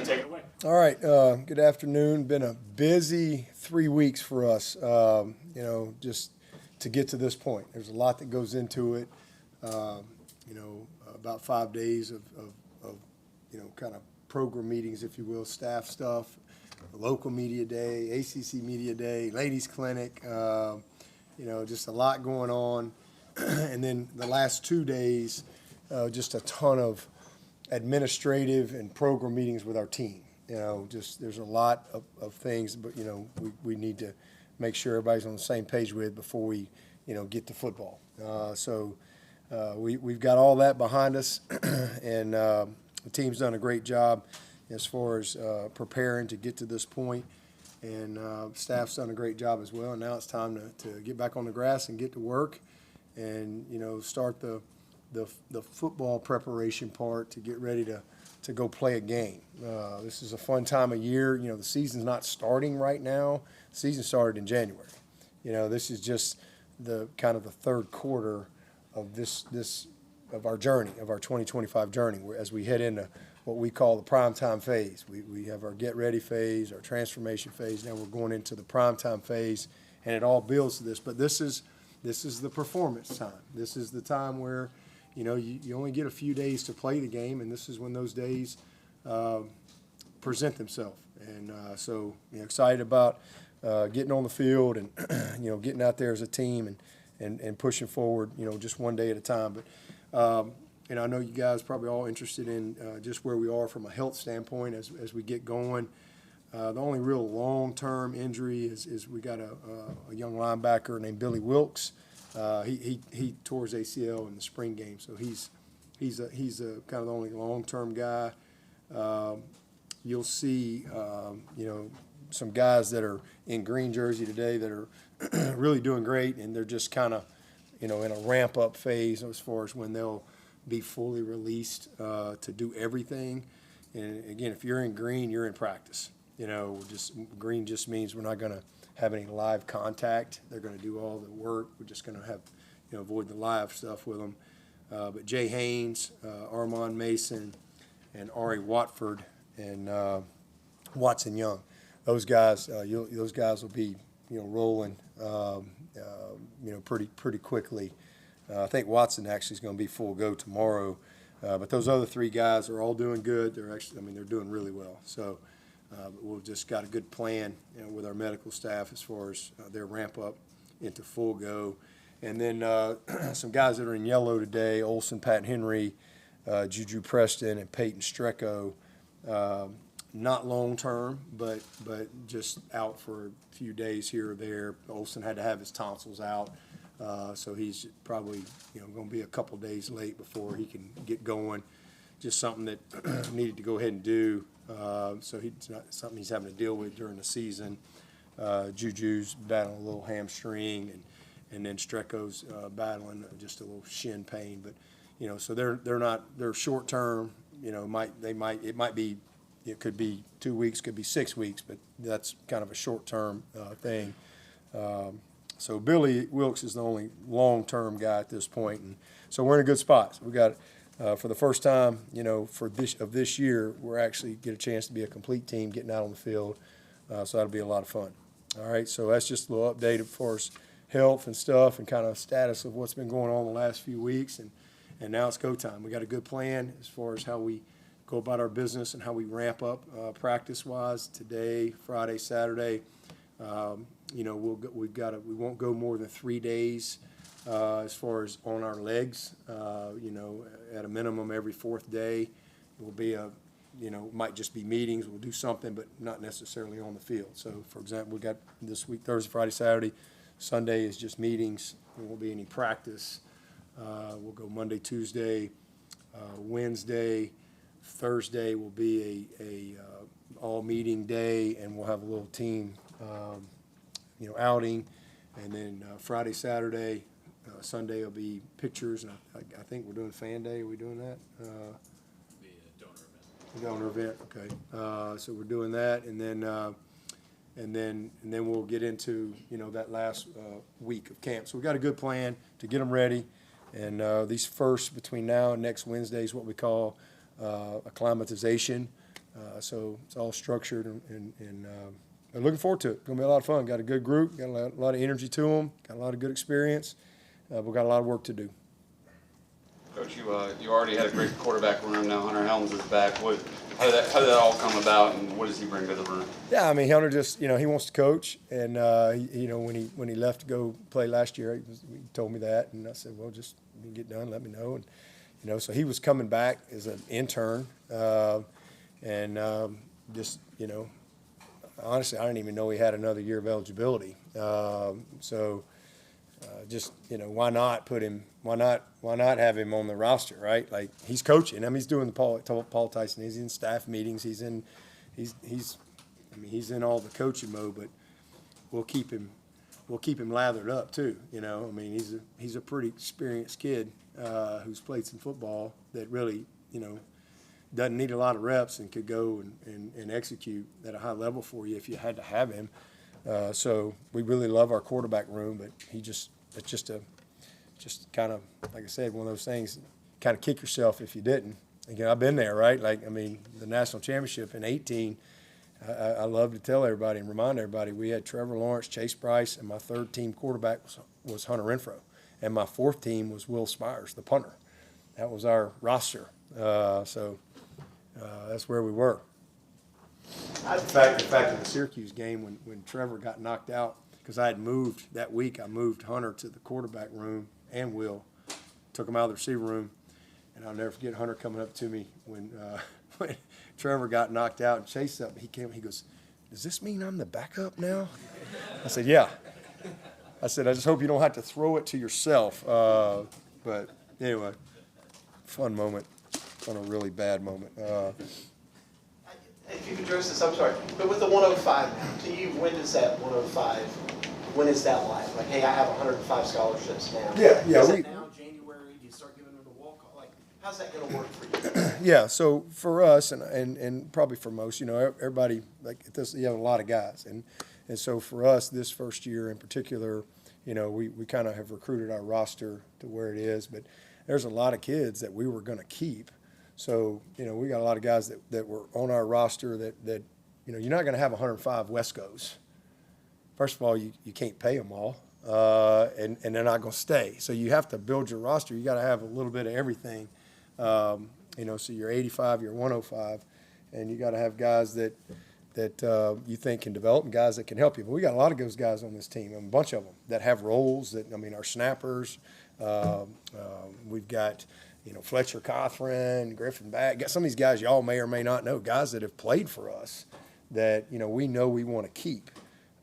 to take it away. All right. Good afternoon. Been a busy 3 weeks for us, just to get to this point. There's a lot that goes into it. About 5 days of kind of program meetings, if you will, staff stuff, local media day, ACC media day, ladies clinic, just a lot going on. And then the last 2 days, just a ton of administrative and program meetings with our team. There's a lot of things, but, we need to make sure everybody's on the same page with before we, get to football. We've got all that behind us, and the team's done a great job as far as preparing to get to this point, and staff's done a great job as well. And now it's time to get back on the grass and get to work, and start the football preparation part to get ready to go play a game. This is a fun time of year. The season's not starting right now. The season started in January. This is just the kind of the third quarter of this of our journey, of our 2025 journey, as we head into what we call the primetime phase. We have our get ready phase, our transformation phase. Now we're going into the primetime phase, and it all builds to this. But this is the performance time. This is the time where you only get a few days to play the game, and this is when those days present themselves. And so excited about getting on the field and getting out there as a team and pushing forward, just one day at a time. But I know you guys probably all interested in just where we are from a health standpoint as we get going. The only real long-term injury is we got a young linebacker named Billy Wilkes. He tore his ACL in the spring game, so he's kind of the only long-term guy. You'll see some guys that are in green jersey today that are really doing great, and they're just kind of in a ramp-up phase as far as when they'll be fully released to do everything. And again, if you're in green, you're in practice. Green just means we're not going to have any live contact. They're going to do all the work. We're just going to have, avoid the live stuff with them. But Jay Haynes, Armand Mason, and Ari Watford, and Watson Young, those guys will be, rolling, pretty quickly. I think Watson actually is going to be full go tomorrow. But those other three guys are all doing good. They're doing really well. So. We've just got a good plan with our medical staff as far as their ramp up into full go. And then some guys that are in yellow today, Olsen-Patt Henry, Juju Preston, and Peyton Streko, not long term, but just out for a few days here or there. Olsen had to have his tonsils out, so he's probably going to be a couple days late before he can get going. Just something that needed to go ahead and do. So it's not something he's having to deal with during the season. Juju's battling a little hamstring, and then Streko's battling just a little shin pain. But so they're short term. It could be 2 weeks, could be 6 weeks, but that's kind of a short term thing. So Billy Wilkes is the only long term guy at this point, and so we're in a good spot. So we got. For the first time, for this year, we're actually get a chance to be a complete team getting out on the field. So that'll be a lot of fun. All right, so that's just a little update as far as health and stuff and kind of status of what's been going on the last few weeks. And now it's go time. We got a good plan as far as how we go about our business and how we ramp up practice-wise today, Friday, Saturday. We won't go more than 3 days. As far as on our legs, at a minimum every fourth day, it will be might just be meetings. We'll do something, but not necessarily on the field. So, for example, we got this week, Thursday, Friday, Saturday. Sunday is just meetings. There won't be any practice. We'll go Monday, Tuesday, Wednesday. Thursday will be a all meeting day, and we'll have a little team, outing. And then Friday, Saturday. Sunday will be pictures, and I think we're doing fan day. Are we doing that? The donor event. Donor event. Okay. So we're doing that, and then we'll get into that last week of camp. So we got a good plan to get them ready, and these first between now and next Wednesday is what we call acclimatization. So it's all structured, and I'm looking forward to it. It's going to be a lot of fun. Got a good group, got a lot of energy to them, got a lot of good experience. We've got a lot of work to do. Coach, you already had a great quarterback room. Now Hunter Helms is back. How did that all come about, and what does he bring to the room? Yeah, I mean, Hunter just, he wants to coach, and when he left to go play last year, he told me that, and I said, well, just when you get done, let me know. And so he was coming back as an intern, and just honestly, I didn't even know he had another year of eligibility. Just why not put him? Why not have him on the roster, right? Like, he's coaching. I mean, he's doing the Paul Tyson. He's in staff meetings. He's in all the coaching mode. But we'll keep him lathered up too. I mean, he's a pretty experienced kid who's played some football that really doesn't need a lot of reps and could go and execute at a high level for you if you had to have him. So we really love our quarterback room, but it's just kind of, like I said, one of those things, kind of kick yourself if you didn't. Again, I've been there, right? Like, I mean, the national championship in 2018, I love to tell everybody and remind everybody, we had Trevor Lawrence, Chase Bryce, and my third team quarterback was Hunter Renfro. And my fourth team was Will Spires, the punter. That was our roster. So that's where we were. In fact, in the Syracuse game, when Trevor got knocked out, because I had moved that week, I moved Hunter to the quarterback room and Will, took him out of the receiver room, and I'll never forget Hunter coming up to me when Trevor got knocked out and chased up. He goes, "Does this mean I'm the backup now?" I said, "Yeah." I said, "I just hope you don't have to throw it to yourself." But anyway, fun moment on a really bad moment. If you could address this, I'm sorry, but with the 105 now, to you, when does that 105, when is that live? Like, hey, I have 105 scholarships now. Yeah. Is it now, January, do you start giving them the walk? Like, how's that going to work for you? Yeah, so for us, and probably for most, everybody, like this, you have a lot of guys. And so for us, this first year in particular, we kind of have recruited our roster to where it is, but there's a lot of kids that we were going to keep. So, we got a lot of guys that were on our roster that you're not going to have 105 Wescos. First of all, you can't pay them all, and they're not going to stay. So you have to build your roster. You got to have a little bit of everything. So you're 85, you're 105, and you got to have guys that you think can develop and guys that can help you. But we got a lot of those guys on this team, a bunch of them that have roles our snappers. We've got Fletcher Cothran, Griffin Back. Got some of these guys y'all may or may not know, guys that have played for us that, we know we want to keep.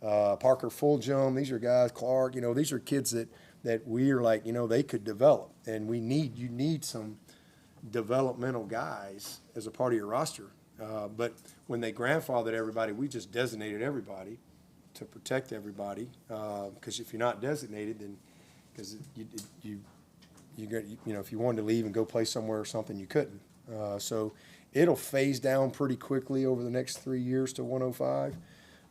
Parker Fulgham, these are guys, Clark, these are kids that we are like, they could develop. And you need some developmental guys as a part of your roster. But when they grandfathered everybody, we just designated everybody to protect everybody. Because if you're not designated, then because if you wanted to leave and go play somewhere or something, you couldn't. So it'll phase down pretty quickly over the next 3 years to 105.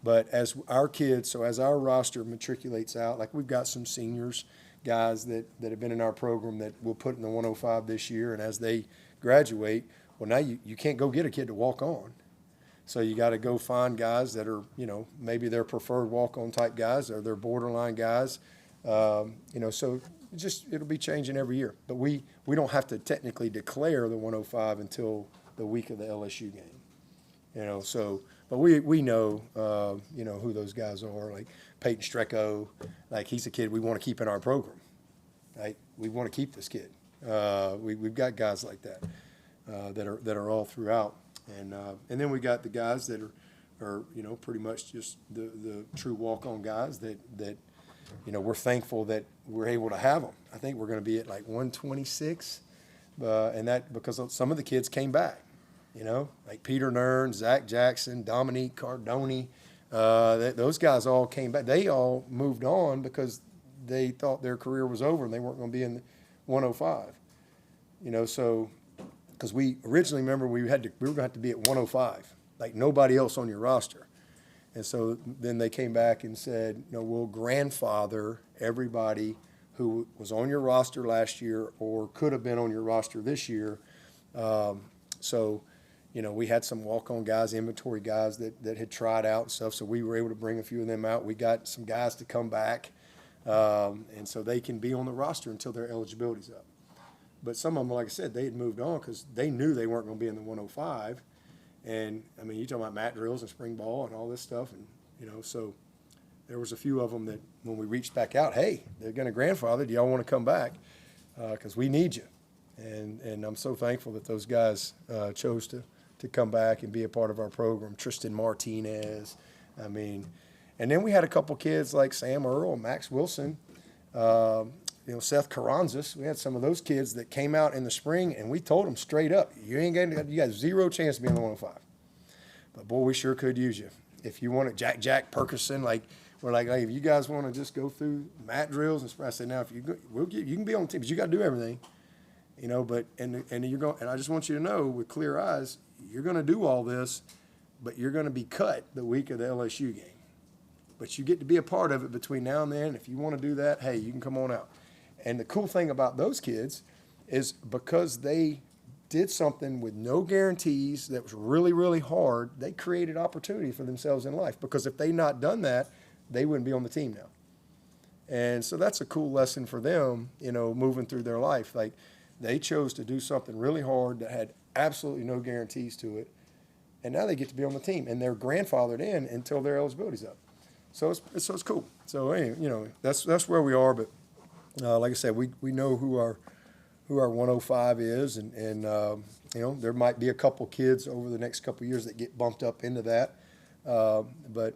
But as our roster matriculates out, like we've got some seniors, guys that have been in our program that we'll put in the 105 this year, and as they graduate, well, now you can't go get a kid to walk on. So you got to go find guys that are, maybe they're preferred walk-on type guys or they're borderline guys. So it'll be changing every year. But we don't have to technically declare the 105 until the week of the LSU game. But we know, who those guys are, like Peyton Streko. Like, he's a kid we want to keep in our program. Right? We want to keep this kid. We've got guys like that that are all throughout. And then we got the guys that are pretty much just the true walk-on guys that we're thankful that we're able to have them. I think we're going to be at like 126, and that because some of the kids came back. Like Peter Nern, Zach Jackson, Dominique Cardoni, those guys all came back. They all moved on because they thought their career was over and they weren't going to be in the 105. So because we originally, remember, we were going to have to be at 105, like nobody else on your roster. And so then they came back and said, we'll grandfather everybody who was on your roster last year or could have been on your roster this year. So, we had some walk-on guys, inventory guys that had tried out and stuff, so we were able to bring a few of them out. We got some guys to come back, and so they can be on the roster until their eligibility's up. But some of them, like I said, they had moved on because they knew they weren't going to be in the 105. And, I mean, you're talking about mat drills and spring ball and all this stuff. And, so there was a few of them that when we reached back out, hey, they're going to grandfather. Do y'all want to come back? Because we need you. And I'm so thankful that those guys chose to come back and be a part of our program. Tristan Martinez. I mean, and then we had a couple kids like Sam Earl, Max Wilson, Seth Carranzas. We had some of those kids that came out in the spring, and we told them straight up, you got zero chance to be in the 105. But, boy, we sure could use you. If you want to, Jack Perkerson, we're like, hey, if you guys want to just go through mat drills and I said, now, if you can be on the team, but you got to do everything, but and you're going, and I just want you to know with clear eyes, you're going to do all this, but you're going to be cut the week of the LSU game. But you get to be a part of it between now and then. If you want to do that, hey, you can come on out. And the cool thing about those kids is because they did something with no guarantees that was really, really hard, they created opportunity for themselves in life. Because if they not done that, they wouldn't be on the team now. And so that's a cool lesson for them, moving through their life. Like, they chose to do something really hard that had absolutely no guarantees to it. And now they get to be on the team. And they're grandfathered in until their eligibility's up. So it's cool. So, anyway, that's where we are. But like I said, we know who our 105 is, and there might be a couple kids over the next couple of years that get bumped up into that, but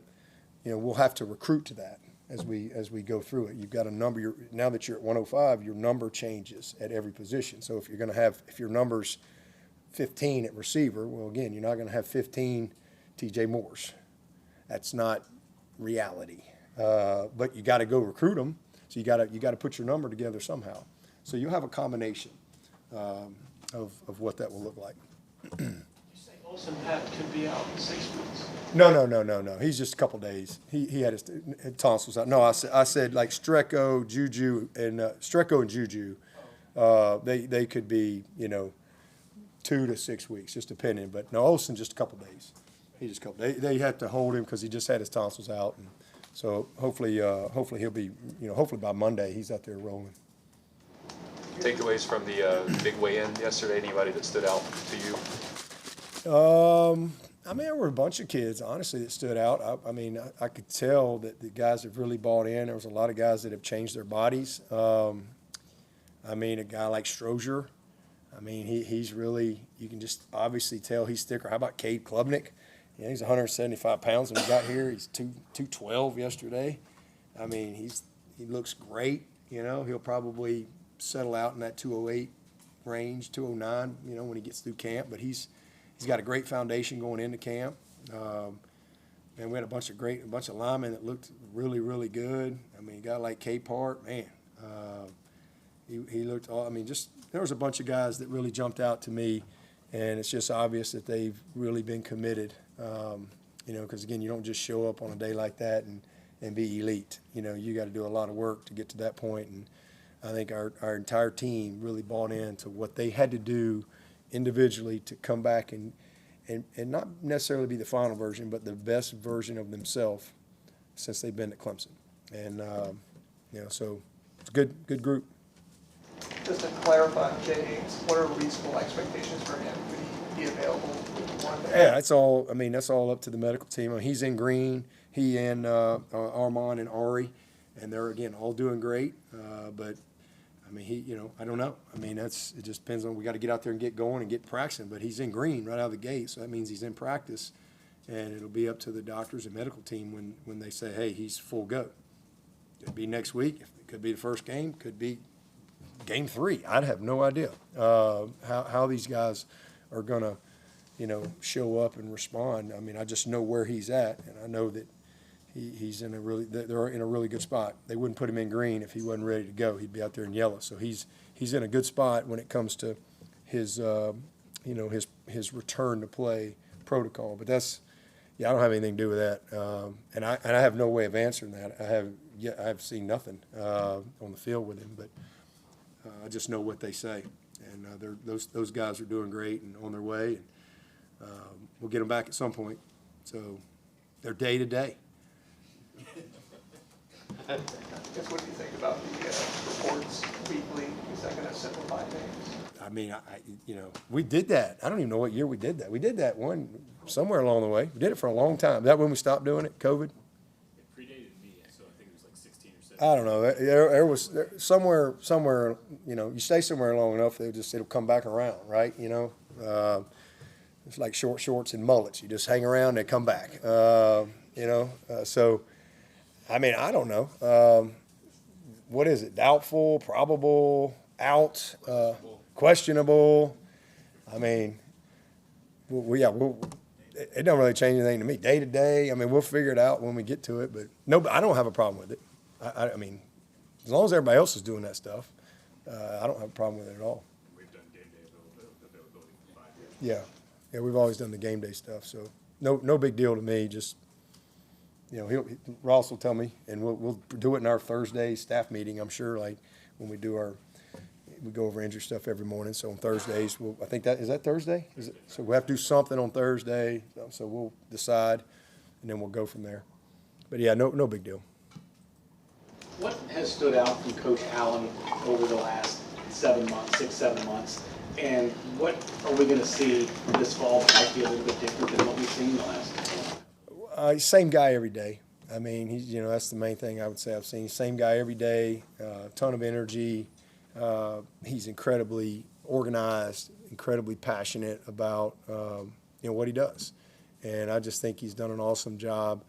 we'll have to recruit to that as we go through it. You've got a number. Now that you're at 105, your number changes at every position. So if your number's 15 at receiver, well, again, you're not going to have 15 T.J. Moores. That's not reality. But you got to go recruit them. So you got to put your number together somehow. So you'll have a combination of what that will look like. You say Olsen-Patt could be out in 6 weeks? No. He's just a couple days. He had his tonsils out. No, I said like Streko, Juju, and Streko and Juju. They could be 2 to 6 weeks, just depending. But no, Olsen just a couple days. He just a couple. They had to hold him because he just had his tonsils out. And so hopefully he'll be, hopefully by Monday he's out there rolling. Takeaways from the big weigh-in yesterday, anybody that stood out to you? There were a bunch of kids, honestly, that stood out. I could tell that the guys have really bought in. There was a lot of guys that have changed their bodies. A guy like Strozier, he's really, you can just obviously tell he's thicker. How about Cade Klubnik? He's 175 pounds when he got here. He's 212 yesterday. He looks great. He'll probably settle out in that 208 range, 209, when he gets through camp. But he's got a great foundation going into camp. And we had a bunch of linemen that looked really, really good. A guy like K-Part, man, he looked all, there was a bunch of guys that really jumped out to me. And it's just obvious that they've really been committed, because, again, you don't just show up on a day like that and be elite. You got to do a lot of work to get to that point. And I think our entire team really bought into what they had to do individually to come back and not necessarily be the final version, but the best version of themselves since they've been at Clemson. And, so it's a good group. Just to clarify, Jay Haynes, what are reasonable expectations for him? Could he be available one day? Yeah, that's all up to the medical team. He's in green. He and Armand and Ari, and they're, again, all doing great. But I don't know. It just depends on, we got to get out there and get going and get practicing. But he's in green right out of the gate, so that means he's in practice, and it'll be up to the doctors and medical team when they say, hey, he's full go. It'll be next week. It could be the first game. Could be game 3. I'd have no idea how these guys are going to, show up and respond. I just know where he's at, and I know that they're in a really good spot. They wouldn't put him in green if he wasn't ready to go. He'd be out there in yellow. So he's in a good spot when it comes to his his return to play protocol. But I don't have anything to do with that, and I have no way of answering that. I have seen nothing on the field with him, but I just know what they say, and those guys are doing great and on their way. we'll get them back at some point. So they're day to day. I guess what do you think about the reports weekly? Is that going to simplify things? I mean, we did that. I don't even know what year we did that. We did that one somewhere along the way. We did it for a long time. Is that when we stopped doing it, COVID? It predated me, so I think it was like 16 or 17. I don't know. There was somewhere, you stay somewhere long enough, it'll come back around, right? It's like short shorts and mullets. You just hang around, they come back. So, I mean, I don't know. What is it? Doubtful, probable, out, questionable. I mean, it don't really change anything to me. Day to day, I mean, we'll figure it out when we get to it. But no, I don't have a problem with it. I mean, as long as everybody else is doing that stuff, I don't have a problem with it at all. We've done game day availability for 5 years. Yeah, we've always done the game day stuff. So no big deal to me. Just Ross will tell me, and we'll do it in our Thursday staff meeting. I'm sure, like when we do we go over injury stuff every morning. So on Thursdays, I think is that Thursday? So we have to do something on Thursday. So we'll decide, and then we'll go from there. But yeah, no big deal. What has stood out from Coach Allen over the last 7 months, 6-7 months? And what are we going to see this fall that might be a little bit different than what we've seen in the last? Same guy every day. I mean, that's the main thing I would say I've seen. Same guy every day, ton of energy. He's incredibly organized, incredibly passionate about what he does. And I just think he's done an awesome job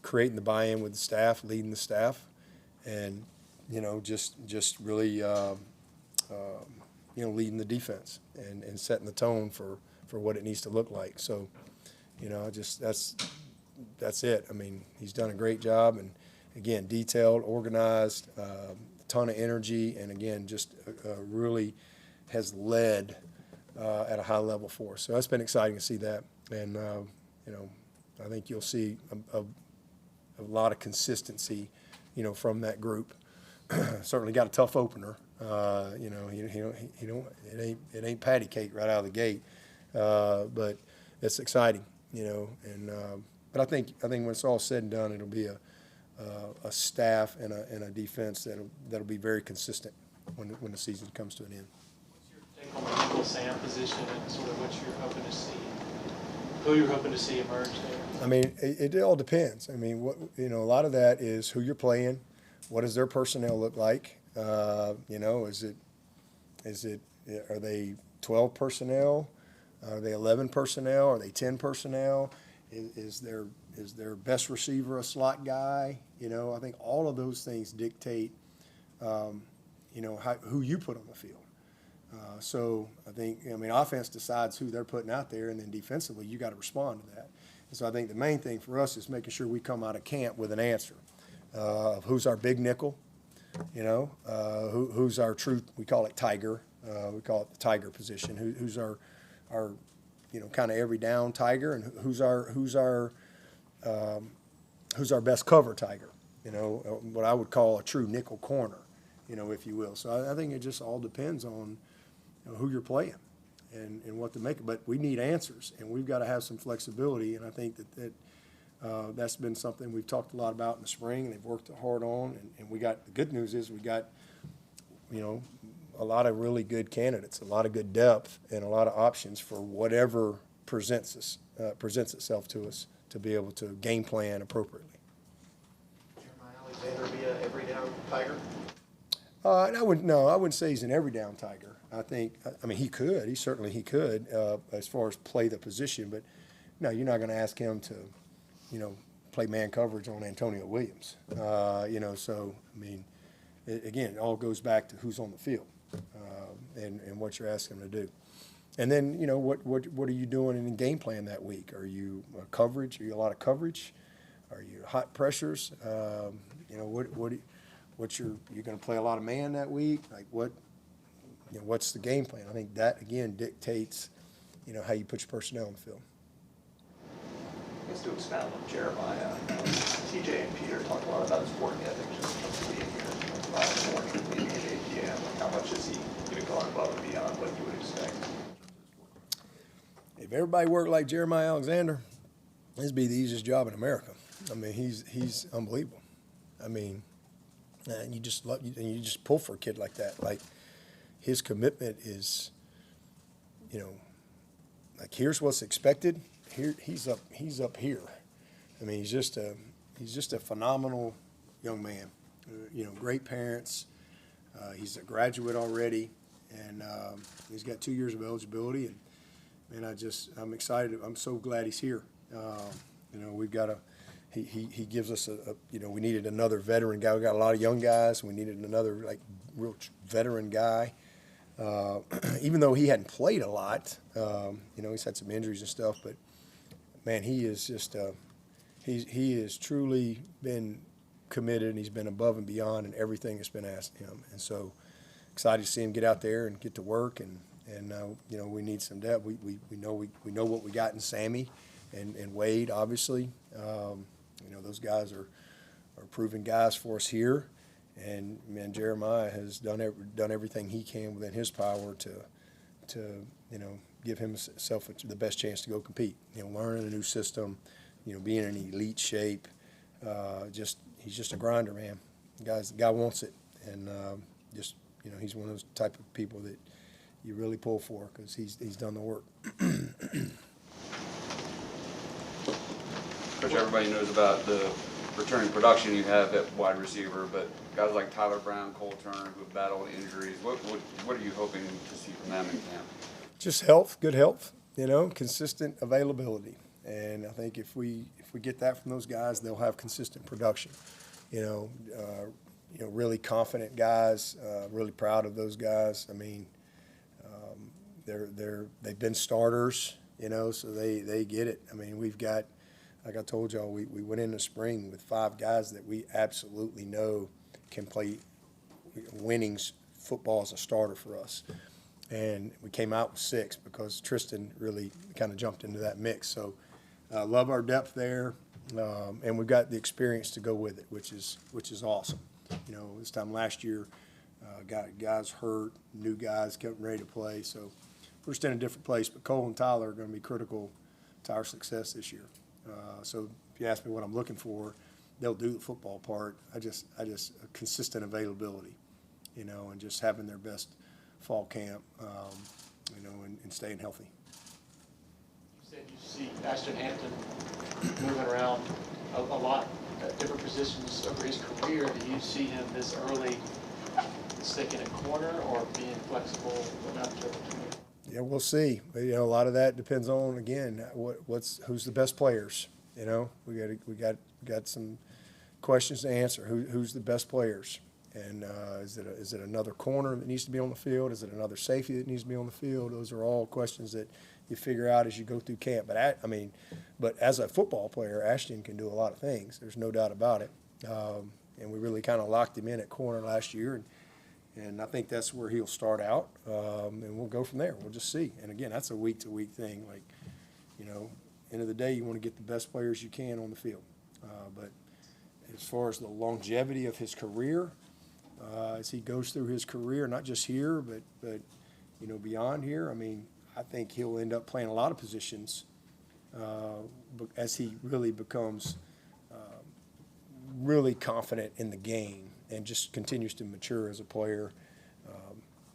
creating the buy-in with the staff, leading the staff, and just really leading the defense and setting the tone for what it needs to look like. So that's it. I mean, he's done a great job, and again, detailed, organized, ton of energy, and again, just really has led at a high level for us. So that's been exciting to see that, and I think you'll see a lot of consistency, from that group. Certainly got a tough opener. It ain't patty cake right out of the gate, but it's exciting, but I think when it's all said and done, it'll be a staff and a defense that'll be very consistent when the season comes to an end. What's your take on the nickel Sam position and sort of what you're hoping to see, who you're hoping to see emerge there? I mean, it all depends. I mean, a lot of that is who you're playing. What does their personnel look like? Are they 12 personnel? Are they 11 personnel? Are they 10 personnel? Is their best receiver a slot guy? I think all of those things dictate, who you put on the field. So I think, offense decides who they're putting out there, and then defensively you got to respond to that. And so I think the main thing for us is making sure we come out of camp with an answer of who's our big nickel, who's our true, we call it tiger, we call it the tiger position, who's our kind of every down tiger, and who's our best cover tiger, what I would call a true nickel corner, if you will. So I think it just all depends on who you're playing and what to make. But we need answers, and we've got to have some flexibility, and I think that's been something we've talked a lot about in the spring, and they've worked hard on, and we got, the good news is we got, a lot of really good candidates, a lot of good depth, and a lot of options for whatever presents itself to us to be able to game plan appropriately. Jeremiah Alexander be a every down tiger? I wouldn't say he's an every down tiger. He could, as far as play the position, but no, you're not going to ask him to, play man coverage on Antonio Williams. Again, it all goes back to who's on the field and what you're asking him to do. And then, what are you doing in the game plan that week? Are you coverage? Are you a lot of coverage? Are you hot pressures? You're going to play a lot of man that week? Like what's the game plan? I think that again dictates, how you put your personnel on the field. I guess to expound on Jeremiah, TJ and Peter talk a lot about his work ethic just from being here 5 in the morning, leaving at 8 p.m. How much is he going above and beyond what you would expect? if everybody worked like Jeremiah Alexander, this'd be the easiest job in America. I mean, he's unbelievable. I mean, and you just pull for a kid like that. Like, his commitment is, like, here's what's expected. Here he's up here. I mean, he's just a phenomenal young man. Great parents. He's a graduate already, and he's got 2 years of eligibility. And I'm excited. I'm so glad he's here. We've got he gives us we needed another veteran guy. We got a lot of young guys. We needed another real veteran guy. Even though he hadn't played a lot, he's had some injuries and stuff. But man, he is just he has truly been committed, and he's been above and beyond in everything that's been asked of him. And so excited to see him get out there and get to work. And we need some depth. We know what we got in Sammy and Wade, obviously. Those guys are proven guys for us here. And man, Jeremiah has done everything he can within his power to give himself the best chance to go compete. Learning a new system, being in elite shape. He's just a grinder, man. The guy wants it, and he's one of those type of people that you really pull for because he's done the work. Coach, everybody knows about the returning production you have at wide receiver, but guys like Tyler Brown, Cole Turner, who have battled injuries, what are you hoping to see from them in camp? Just health, good health, consistent availability. And I think if we get that from those guys, they'll have consistent production. Really confident guys, really proud of those guys. I mean, they've been starters, so they get it. I mean, we've got, like I told y'all, we went in the spring with 5 guys that we absolutely know can play winning football as a starter for us. And we came out with 6 because Tristan really kind of jumped into that mix. So love our depth there, and we've got the experience to go with it, which is awesome. This time last year, got guys hurt, new guys getting ready to play. So we're just in a different place. But Cole and Tyler are going to be critical to our success this year. So if you ask me what I'm looking for, they'll do the football part. I just a consistent availability, and just having their best fall camp, and staying healthy. You said you see Ashton Hampton moving around a lot at different positions over his career. Do you see him this early sticking at corner or being flexible enough to move? Yeah, we'll see. A lot of that depends on, again, who's the best players. We got some questions to answer. Who's the best players? And is it another corner that needs to be on the field? Is it another safety that needs to be on the field? Those are all questions that you figure out as you go through camp. But as a football player, Ashton can do a lot of things. There's no doubt about it. And we really kind of locked him in at corner last year, and I think that's where he'll start out. And we'll go from there. We'll just see. And again, that's a week-to-week thing. End of the day, you want to get the best players you can on the field. But as far as the longevity of his career, as he goes through his career, not just here, but beyond here, I think he'll end up playing a lot of positions as he really becomes really confident in the game and just continues to mature as a player.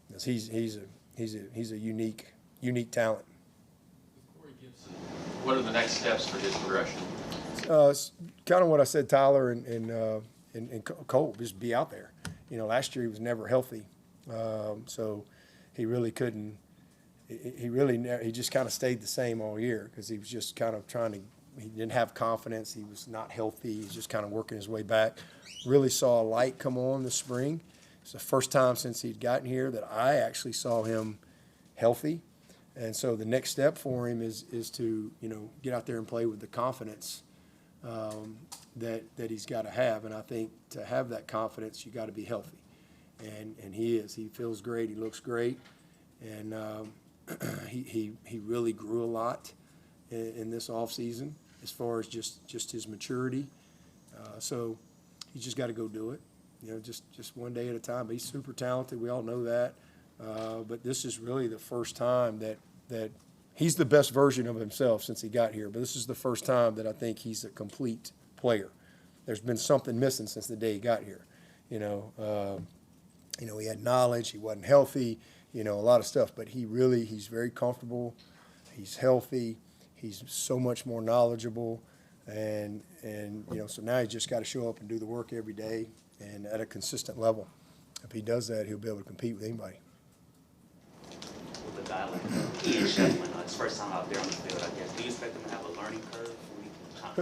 Because he's a unique talent. Corian Gipson, What are the next steps for his progression? It's kind of what I said, Tyler and Cole, just be out there. Last year he was never healthy, so he really couldn't. He just kind of stayed the same all year because he was just kind of he didn't have confidence. He was not healthy. He's just kind of working his way back. Really saw a light come on this spring. It's the first time since he'd gotten here that I actually saw him healthy. And so the next step for him is to, get out there and play with the confidence that he's got to have. And I think to have that confidence, you got to be healthy. And he is. He feels great. He looks great. And he really grew a lot in this offseason as far as just his maturity. So he's just got to go do it. Just one day at a time. But he's super talented. We all know that. But this is really the first time that he's the best version of himself since he got here, but this is the first time that I think he's a complete player. There's been something missing since the day he got here. He had knowledge, he wasn't healthy, a lot of stuff, but he's very comfortable, he's healthy, he's so much more knowledgeable, and so now he's just got to show up and do the work every day and at a consistent level. If he does that, he'll be able to compete with anybody. With the guy like Ian Schieffelin, it's first time out there on the field, I guess. Do you expect him to have a learning curve?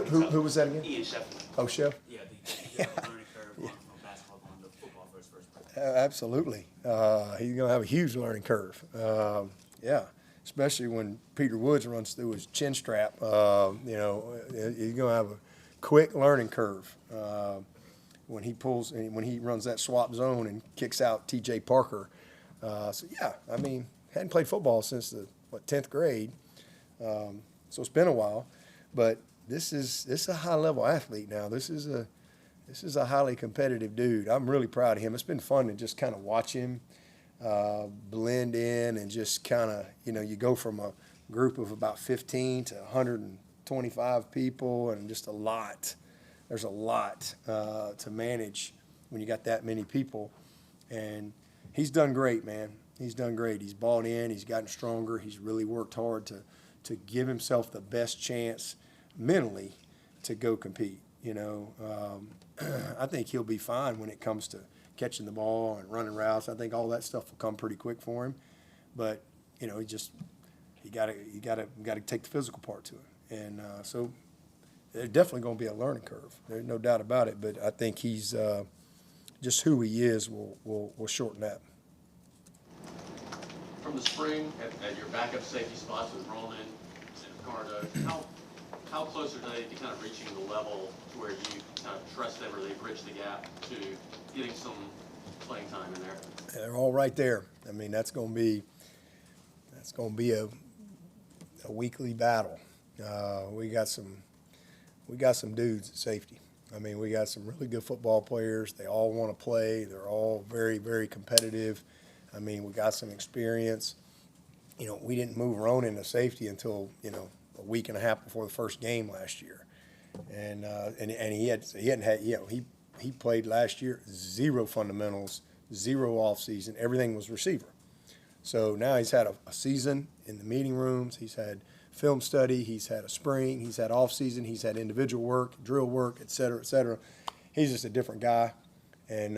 Who was that again? Ian Schieffelin. Oh, Chef? Yeah, the learning curve from basketball going to football for his first practice. Absolutely. He's going to have a huge learning curve. Especially when Peter Woods runs through his chin strap. He's going to have a quick learning curve when he runs that swap zone and kicks out T.J. Parker. Hadn't played football since the 10th grade, so it's been a while. But this is a high-level athlete now. This is a highly competitive dude. I'm really proud of him. It's been fun to just kind of watch him blend in and just kind of, you go from a group of about 15 to 125 people and just a lot. There's a lot to manage when you got that many people. And he's done great, man. He's done great. He's bought in. He's gotten stronger. He's really worked hard to give himself the best chance mentally to go compete. I think he'll be fine when it comes to catching the ball and running routes. I think all that stuff will come pretty quick for him. But you got to take the physical part to it. And so there's definitely going to be a learning curve. There's no doubt about it. But I think he's just who he is will shorten that. From the spring, at your backup safety spots with Ronan and Ricardo, how close are they to kind of reaching the level to where you kind of trust them or they bridge the gap to getting some playing time in there? They're all right there. I mean, that's going to be a weekly battle. We got some dudes at safety. I mean, we got some really good football players. They all want to play. They're all very, very competitive. I mean, we got some experience. We didn't move Ronan to safety until, a week and a half before the first game last year. And he played last year, 0 fundamentals, 0 off season. Everything was receiver. So now he's had a season in the meeting rooms. He's had film study. He's had a spring. He's had off season. He's had individual work, drill work, et cetera, et cetera. He's just a different guy. And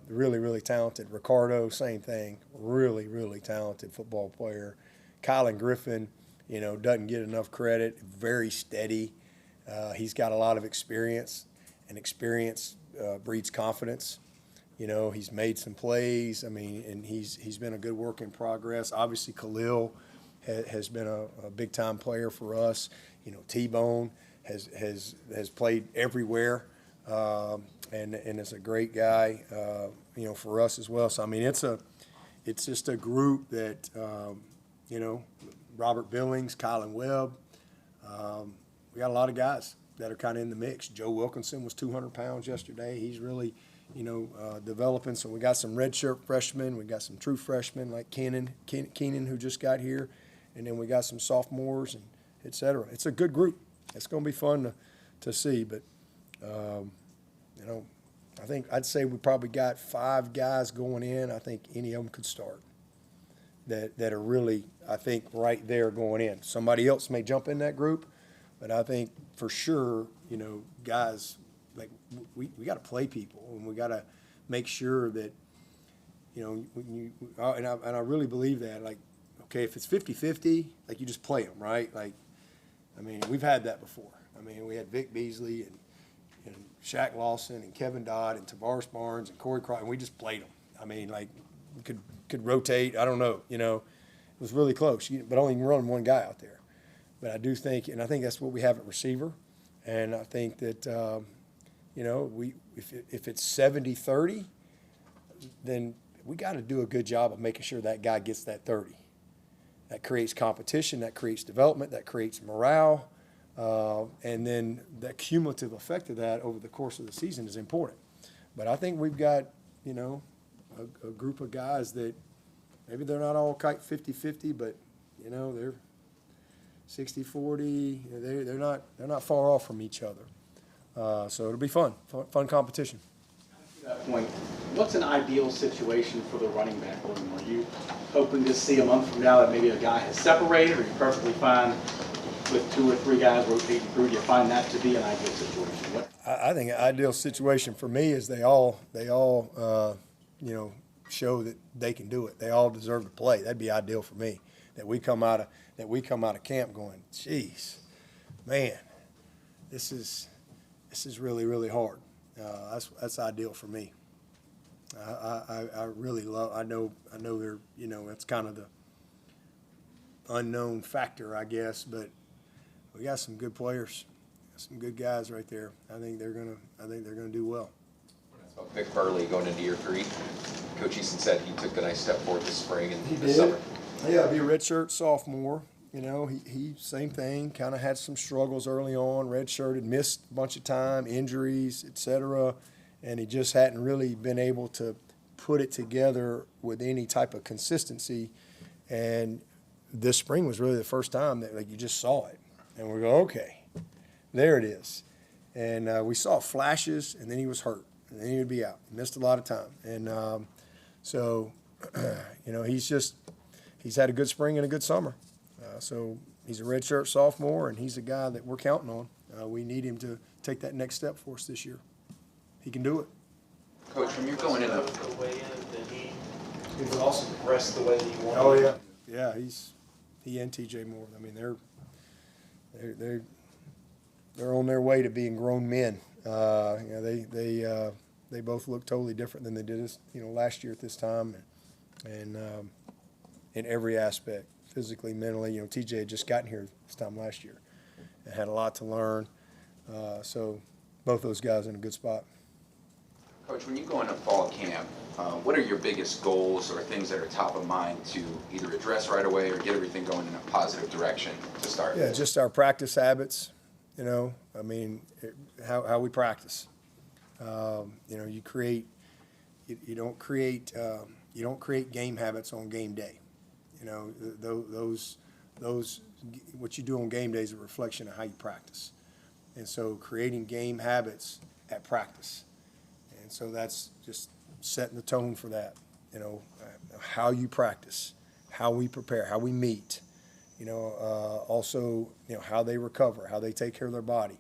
really, really talented. Ricardo, same thing. Really, really talented football player. Colin Griffin, doesn't get enough credit. Very steady. He's got a lot of experience, and experience breeds confidence. He's made some plays. I mean, and he's been a good work in progress. Obviously, Khalil has been a big time player for us. T-Bone has played everywhere. And is a great guy, for us as well. So I mean, it's just a group that, Robert Billings, Colin Webb. We got a lot of guys that are kind of in the mix. Joe Wilkinson was 200 pounds yesterday. He's really, developing. So we got some redshirt freshmen. We got some true freshmen like Keenan, who just got here, and then we got some sophomores and et cetera. It's a good group. It's going to be fun to see, but. I think I'd say we probably got 5 guys going in. I think any of them could start that are really, I think, right there going in. Somebody else may jump in that group, but I think for sure, guys, like we got to play people, and we got to make sure that, when I really believe that, like, okay, if it's 50-50, like you just play them, right? Like, I mean, we've had that before. I mean, we had Vic Beasley and Shaq Lawson and Kevin Dodd and Tavares Barnes and Corey Cross, and we just played them. I mean, like, we could rotate. I don't know. It was really close, but only run one guy out there. But I do think, and I think that's what we have at receiver. And I think that, if it's 70-30, then we got to do a good job of making sure that guy gets that 30. That creates competition. That creates development. That creates morale. And then the cumulative effect of that over the course of the season is important. But I think we've got, a group of guys that maybe they're not all quite 50-50, but, 60-40. They're not far off from each other. So it'll be fun competition. To that point, what's an ideal situation for the running back room? Are you hoping to see a month from now that maybe a guy has separated, or are you perfectly fine with 2 or 3 guys rotating through? Do you find that to be an ideal situation? I think an ideal situation for me is they all show that they can do it. They all deserve to play. That'd be ideal for me. That we come out of camp going, geez, man, this is really, really hard. That's ideal for me. I really love. I know they're, that's kind of the unknown factor, I guess, but we got some good players, some good guys right there. I think they're gonna do well. Vic Burley going into year 3. Coach Easton said he took a nice step forward this spring and He this did. summer. Yeah, be a redshirt sophomore. He same thing. Kind of had some struggles early on. Redshirted, missed a bunch of time, injuries, etc. And he just hadn't really been able to put it together with any type of consistency. And this spring was really the first time that you just saw it, and we go, okay, there it is. And we saw flashes, and then he was hurt, and then he would be out. He missed a lot of time, and so he's had a good spring and a good summer. So he's a redshirt sophomore, and he's a guy that we're counting on. We need him to take that next step for us this year. He can do it. Coach, when you're going in, The way in, he's also progressed the way that you want. Oh yeah, yeah. He and TJ Moore. I mean, they're on their way to being grown men. They both look totally different than they did last year at this time, and in every aspect, physically, mentally. TJ had just gotten here this time last year and had a lot to learn. So both those guys in a good spot. Coach, when you go into fall camp, what are your biggest goals or things that are top of mind to either address right away or get everything going in a positive direction to start? Yeah, just our practice habits. How we practice. You don't create game habits on game day. Those what you do on game day is a reflection of how you practice. And so creating game habits at practice. And so that's just setting the tone for that. How you practice, how we prepare, how we meet. Also, how they recover, how they take care of their body.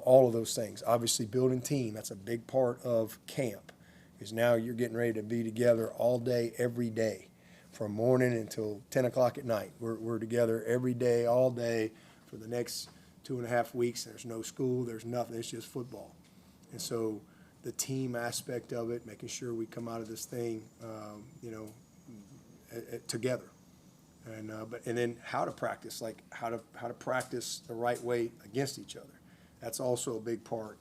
All of those things. Obviously, building team, that's a big part of camp, because now you're getting ready to be together all day, every day, from morning until 10 o'clock at night. We're together every day, all day, for the next 2.5 weeks. There's no school, there's nothing, it's just football. And so the team aspect of it, making sure we come out of this thing, together. And then how to practice, like how to practice the right way against each other. That's also a big part,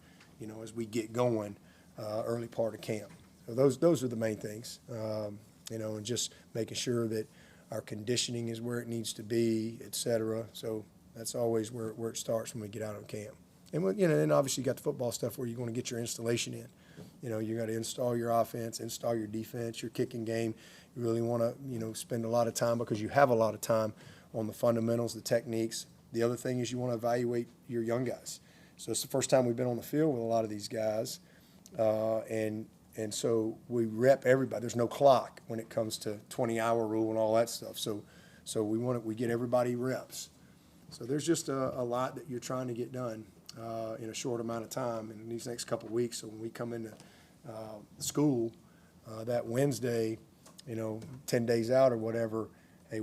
as we get going, early part of camp. So those are the main things, and just making sure that our conditioning is where it needs to be, et cetera. So that's always where it starts when we get out on camp. And then obviously you got the football stuff where you're going to get your installation in. You got to install your offense, install your defense, your kicking game. You really want to, spend a lot of time, because you have a lot of time, on the fundamentals, the techniques. The other thing is you want to evaluate your young guys. So it's the first time we've been on the field with a lot of these guys, and so we rep everybody. There's no clock when it comes to 20-hour rule and all that stuff. So we get everybody reps. So there's just a lot that you're trying to get done in a short amount of time in these next couple of weeks. So when we come into school that Wednesday, 10 days out or whatever, hey,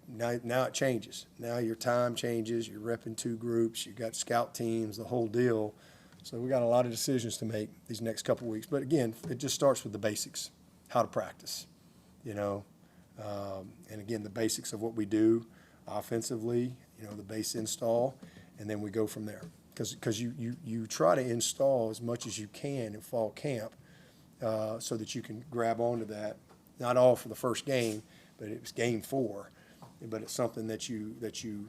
now it changes. Now your time changes. You're repping 2 groups. You got scout teams, the whole deal. So we got a lot of decisions to make these next couple of weeks. But again, it just starts with the basics, how to practice, and again, the basics of what we do offensively, the base install, and then we go from there. Because you try to install as much as you can in fall camp, so that you can grab onto that. Not all for the first game, but it was game 4. But it's something that you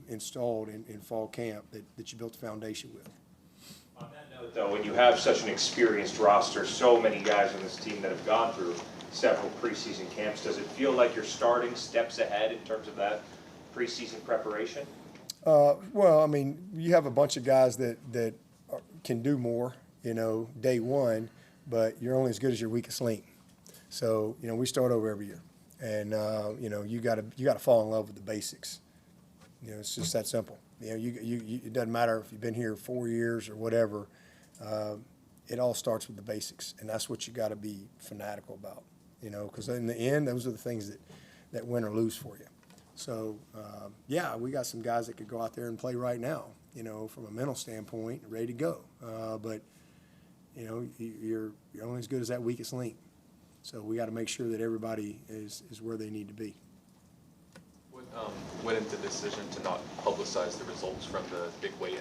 installed in fall camp that you built a foundation with. On that note, though, when you have such an experienced roster, so many guys on this team that have gone through several preseason camps, does it feel like you're starting steps ahead in terms of that preseason preparation? Well, I mean, you have a bunch of guys that can do more, day one, but you're only as good as your weakest link. So, we start over every year, and you got to fall in love with the basics. It's just that simple. It doesn't matter if you've been here 4 years or whatever. It all starts with the basics, and that's what you got to be fanatical about. Because in the end, those are the things that win or lose for you. So, we got some guys that could go out there and play right now, from a mental standpoint, ready to go. But, you're only as good as that weakest link. So we got to make sure that everybody is where they need to be. What went into the decision to not publicize the results from the big weigh-in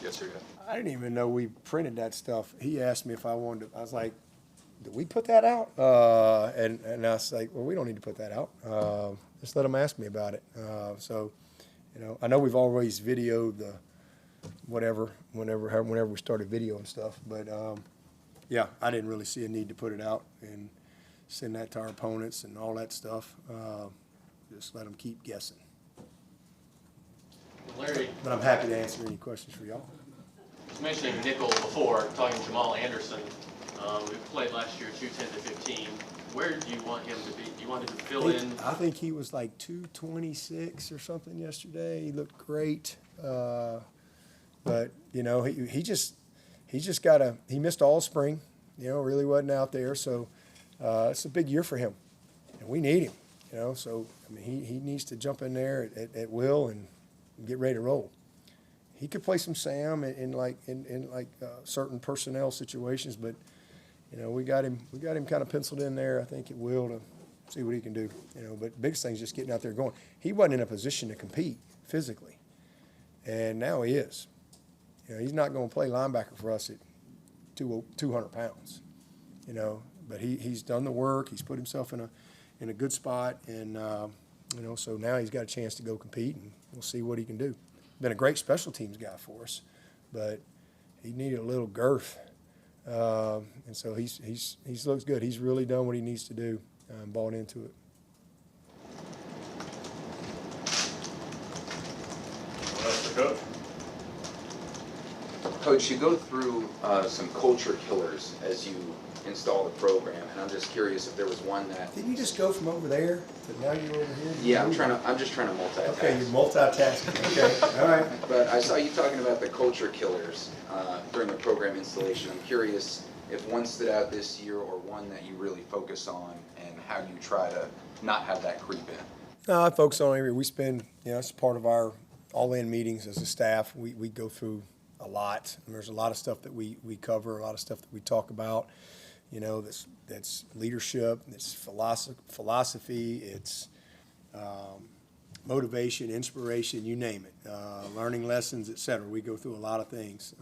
yesterday? I didn't even know we printed that stuff. He asked me if I wanted to. I was like, did we put that out? And I was like, well, we don't need to put that out. Just let them ask me about it. I know we've always videoed the whenever we started video and stuff. But, I didn't really see a need to put it out and send that to our opponents and all that stuff. Just let them keep guessing. Larry, But I'm happy to answer any questions for y'all. you mentioned nickel before, talking Jamal Anderson. We played last year 210 to 15. Where do you want him to be? Do you want him to fill in? I think he was like 226 or something yesterday. He looked great. But, he just got he missed all spring, really wasn't out there. So it's a big year for him. And we need him, So, he needs to jump in there at will and get ready to roll. He could play some Sam in certain personnel situations, but, we got him kind of penciled in there, I think, at will to see what he can do. But the biggest thing is just getting out there going. He wasn't in a position to compete physically, and now he is. He's not going to play linebacker for us at 200 pounds, but he's done the work. He's put himself in a good spot, and, so now he's got a chance to go compete, and we'll see what he can do. Been a great special teams guy for us, but he needed a little girth, and so he's looks good. He's really done what he needs to do and bought into it. What else to coach? Coach, you go through some culture killers as you install the program, and I'm just curious if there was one that. Didn't you just go from over there to now you're over here? Yeah, I'm just trying to multitask. Okay, you're multitasking. Okay, all right. But I saw you talking about the culture killers during the program installation. I'm curious if one stood out this year or one that you really focus on, and how you try to not have that creep in. No, I focus on every. We spend, it's part of our all-in meetings as a staff. We go through a lot, and there's a lot of stuff that we cover, a lot of stuff that we talk about. That's leadership, it's philosophy, it's motivation, inspiration, you name it, learning lessons, etc. We go through a lot of things,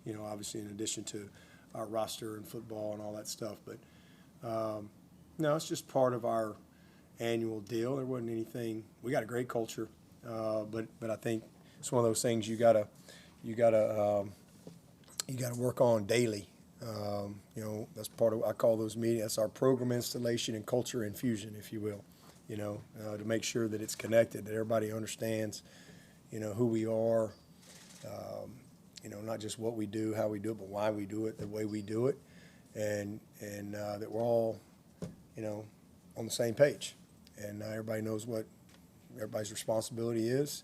obviously in addition to our roster and football and all that stuff. But no, it's just part of our annual deal. There wasn't anything. We got a great culture, but I think it's one of those things you gotta work on daily. That's part of, I call those meetings, that's our program installation and culture infusion, if you will, to make sure that it's connected, that everybody understands, who we are, not just what we do, how we do it, but why we do it, the way we do it, and that we're all, on the same page, and everybody knows what everybody's responsibility is,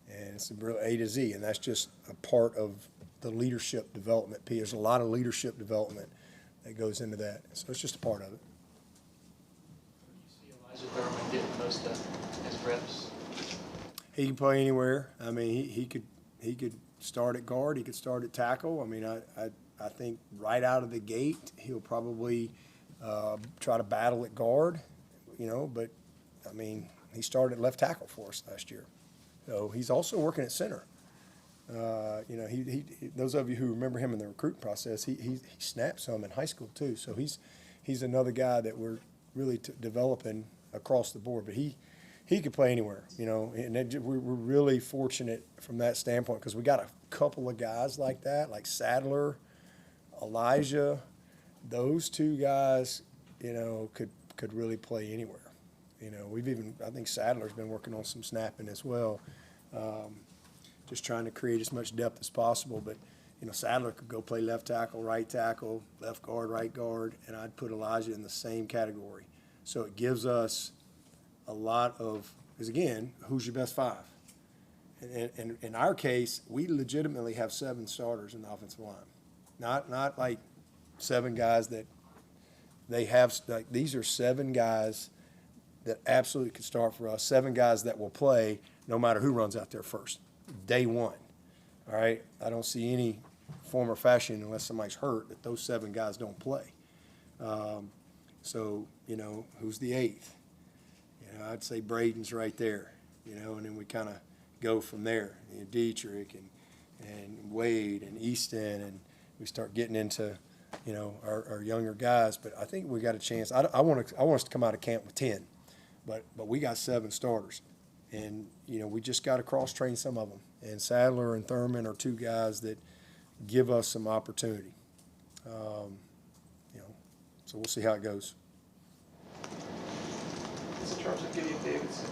and it's a real A to Z, and that's just a part of the leadership development. There's a lot of leadership development that goes into that, so it's just a part of it. You see Elyjah Thurmon getting most of his reps. He can play anywhere. He could start at guard. He could start at tackle. I think right out of the gate he'll probably try to battle at guard. But he started at left tackle for us last year, so he's also working at center. He those of you who remember him in the recruiting process, he snapped some in high school too. So he's another guy that we're really developing across the board. But he could play anywhere, and we're really fortunate from that standpoint because we got a couple of guys like that, like Sadler, Elyjah. Those two guys, could really play anywhere. I think Sadler's been working on some snapping as well. just trying to create as much depth as possible. But, Sadler could go play left tackle, right guard, right guard, and I'd put Elyjah in the same category. So it gives us a lot of, because again, who's your best five? And in our case, we legitimately have 7 starters in the offensive line. Not like 7 guys that they have, like these are 7 guys that absolutely could start for us, 7 guys that will play no matter who runs out there first, day one. All right? I don't see any form or fashion, unless somebody's hurt, that those 7 guys don't play. So, who's the 8th? I'd say Braden's right there, and then we kind of go from there. Dietrich and Wade and Easton, and we start getting into, our younger guys. But I think we got a chance. I want us to come out of camp with 10, but we got 7 starters, and we just got to cross train some of them. And Sadler and Thurmon are 2 guys that give us some opportunity. So we'll see how it goes. In terms of Gideon Davidson,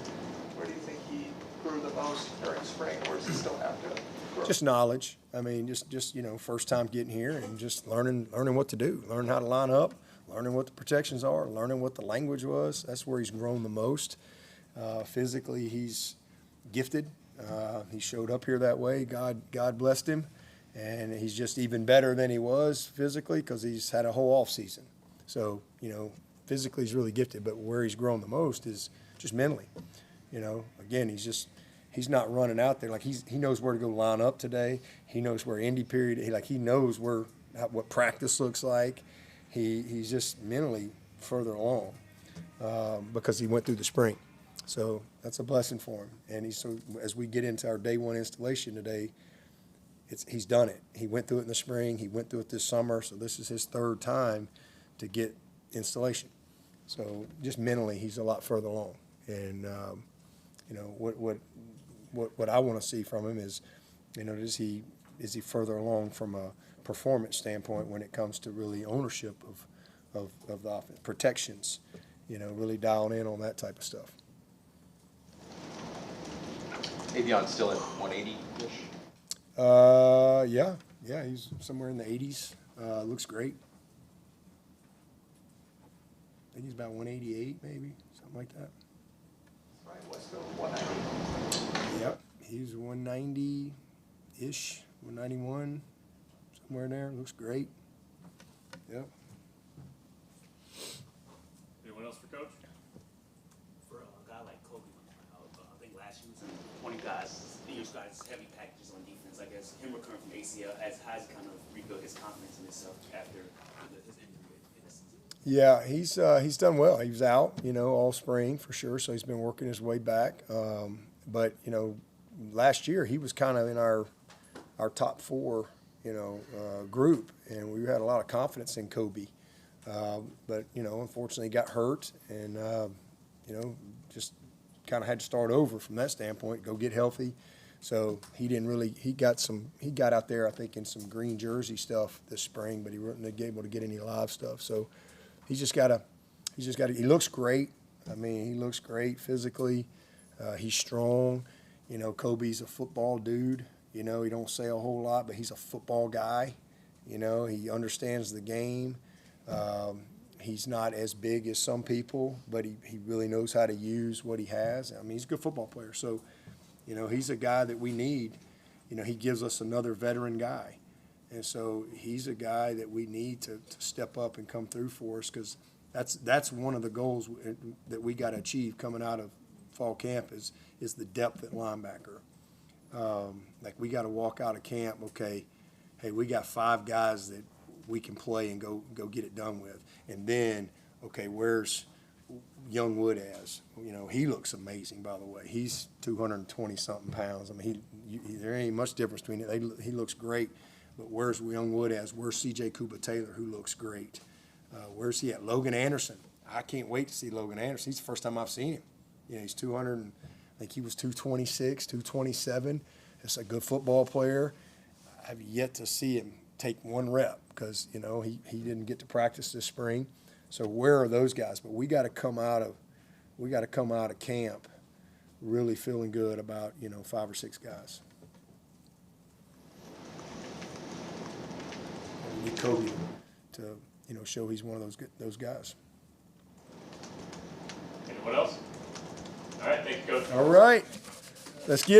where do you think he grew the most during spring, or does he still have to grow? Just knowledge. I mean, just first time getting here and just learning what to do, learning how to line up, learning what the protections are, learning what the language was. That's where he's grown the most. Physically, he's gifted. He showed up here that way. God blessed him, and he's just even better than he was physically because he's had a whole off season. So physically he's really gifted, but where he's grown the most is just mentally. Again, he's not running out there. Like he knows where to go line up today. He knows where Indy period, he knows what practice looks like. He's just mentally further along because he went through the spring. So that's a blessing for him. And so as we get into our day one installation today, he's done it. He went through it in the spring. He went through it this summer. So this is his 3rd time to get installation. So just mentally, he's a lot further along. And what I want to see from him is, is he further along from a performance standpoint when it comes to really ownership of the offense, protections, really dialing in on that type of stuff. Aveion still at 180-ish? Yeah, he's somewhere in the 80s. Looks great. I think he's about 188, maybe, something like that. Bryant Wesco, 190. Yep, he's 190-ish, 191, somewhere in there. Looks great. Yep. Anyone else for Coach? For a guy like Kobe McCloud, I think last year was in 20 guys, English guys, heavy packages on defense. I guess him recovering from ACL has kind of rebuilt his confidence in himself after his injury in the season. Yeah, he's done well. He was out, all spring for sure, so he's been working his way back. But last year he was kind of in our top 4, group, and we had a lot of confidence in Kobe. But unfortunately, he got hurt, and just kind of had to start over from that standpoint. Go get healthy. So he didn't really. He got out there, I think, in some green jersey stuff this spring, but he wasn't able to get any live stuff. So he's just got to. He looks great. I mean, he looks great physically. He's strong. Kobe's a football dude. He don't say a whole lot, but he's a football guy. He understands the game. He's not as big as some people, but he really knows how to use what he has. I mean, he's a good football player. So, he's a guy that we need. He gives us another veteran guy. And so he's a guy that we need to step up and come through for us, because that's one of the goals that we got to achieve coming out of fall camp is the depth at linebacker. Like, we got to walk out of camp, okay, hey, we got 5 guys that we can play and go get it done with. And then, okay, where's young Wood as? He looks amazing, by the way. He's 220-something pounds. I mean, there ain't much difference between it. He looks great. But where's young Wood as? Where's C.J. Kuba-Taylor, who looks great? Where's he at? Logan Anderson. I can't wait to see Logan Anderson. He's the first time I've seen him. He's 200, I think he was 226, 227. He's a good football player. I have yet to see him take 1 rep because, he didn't get to practice this spring. So where are those guys? But we got to come out of camp really feeling good about, 5 or 6 guys. need Kobe to show he's one of those guys. Anyone else? All right, thank you, Coach. All right, let's get